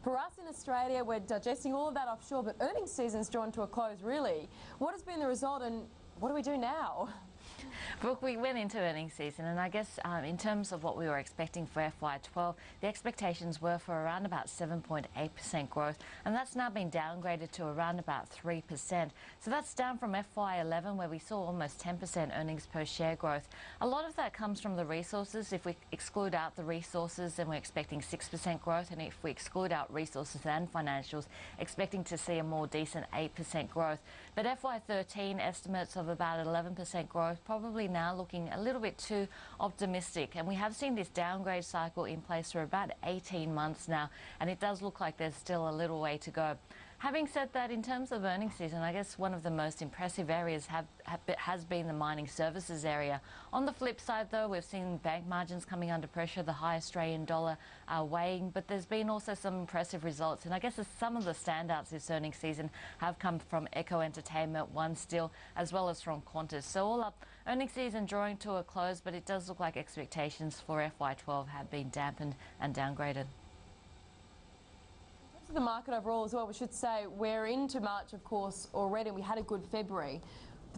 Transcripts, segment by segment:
For us in Australia, we're digesting all of that offshore, but earnings season's drawn to a close, really. What has been the result and what do we do now? Brooke, we went into earnings season and I guess in terms of what we were expecting for FY12, the expectations were for around about 7.8% growth, and that's now been downgraded to around about 3%. So that's down from FY11 where we saw almost 10% earnings per share growth. A lot of that comes from the resources. If we exclude out the resources, then we're expecting 6% growth, and if we exclude out resources and financials, expecting to see a more decent 8% growth. But FY13 estimates of about 11% growth, probably now looking a little bit too optimistic, and we have seen this downgrade cycle in place for about 18 months now, and it does look like there's still a little way to go. Having said that, in terms of earnings season, I guess one of the most impressive areas has been the mining services area. On the flip side, though, we've seen bank margins coming under pressure, the high Australian dollar weighing, but there's been also some impressive results. And I guess some of the standouts this earnings season have come from Echo Entertainment, One Steel, as well as from Qantas. So all up, earnings season drawing to a close, but it does look like expectations for FY12 have been dampened and downgraded. The market overall as well, we should say we're into March, of course, already. We had a good February.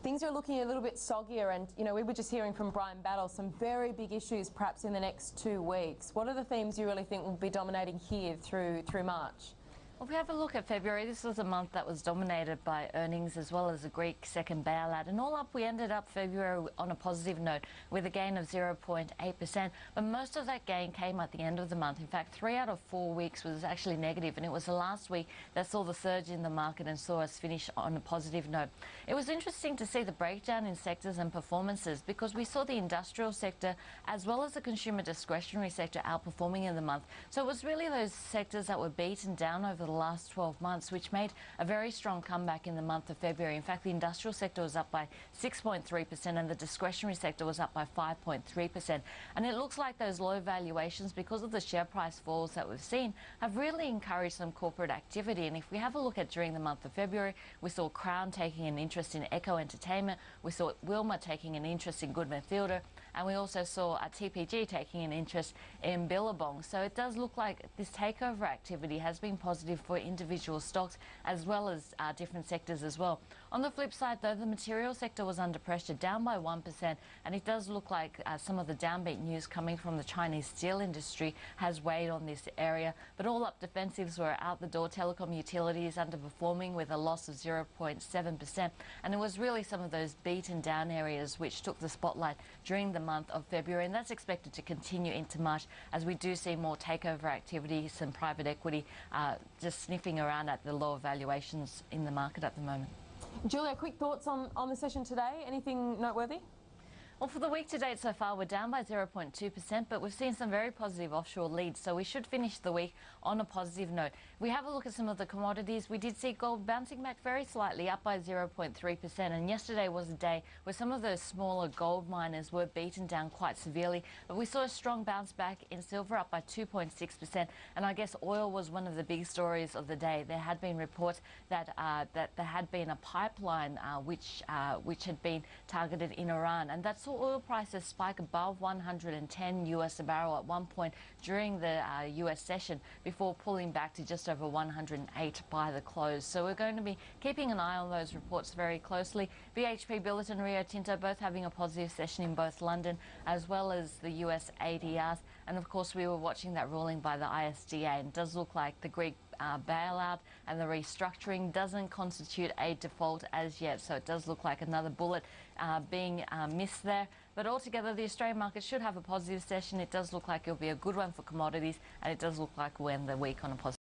Things are looking a little bit soggier, and we were just hearing from Brian Battle some very big issues perhaps in the next 2 weeks. What are the themes you really think will be dominating here through March? Well, if we have a look at February, this was a month that was dominated by earnings as well as a Greek second bailout. And all up, we ended up February on a positive note with a gain of 0.8%. But most of that gain came at the end of the month. In fact, 3 out of 4 weeks was actually negative, and it was the last week that saw the surge in the market and saw us finish on a positive note. It was interesting to see the breakdown in sectors and performances, because we saw the industrial sector as well as the consumer discretionary sector outperforming in the month. So it was really those sectors that were beaten down over the last 12 months, which made a very strong comeback in the month of February. In fact, the industrial sector was up by 6.3% and the discretionary sector was up by 5.3%. And it looks like those low valuations, because of the share price falls that we've seen, have really encouraged some corporate activity. And if we have a look at during the month of February, we saw Crown taking an interest in Echo Entertainment, we saw Wilmar taking an interest in Goodman Fielder, and we also saw TPG taking an interest in Billabong. So it does look like this takeover activity has been positive for individual stocks as well as different sectors as well. On the flip side, though, the material sector was under pressure, down by 1%, and it does look like some of the downbeat news coming from the Chinese steel industry has weighed on this area. But all up, defensives were out the door. Telecom utilities underperforming with a loss of 0.7%, and it was really some of those beaten down areas which took the spotlight during the month of February, and that's expected to continue into March as we do see more takeover activity, some private equity just sniffing around at the lower valuations in the market at the moment. Julia, quick thoughts on the session today? Anything noteworthy? Well, for the week to date so far, we're down by 0.2%, but we've seen some very positive offshore leads, so we should finish the week on a positive note. If we have a look at some of the commodities, we did see gold bouncing back very slightly, up by 0.3%, and yesterday was a day where some of those smaller gold miners were beaten down quite severely, but we saw a strong bounce back in silver, up by 2.6%, and I guess oil was one of the big stories of the day. There had been reports that there had been a pipeline which had been targeted in Iran, and that's oil prices spike above 110 US a barrel at one point during the US session before pulling back to just over 108 by the close. So we're going to be keeping an eye on those reports very closely. BHP Billiton, Rio Tinto both having a positive session in both London as well as the US ADRs, and of course we were watching that ruling by the ISDA, and it does look like the Greek bailout and the restructuring doesn't constitute a default as yet, so it does look like another bullet being missed there. But altogether, the Australian market should have a positive session. It does look like it'll be a good one for commodities, and it does look like we'll end the week on a positive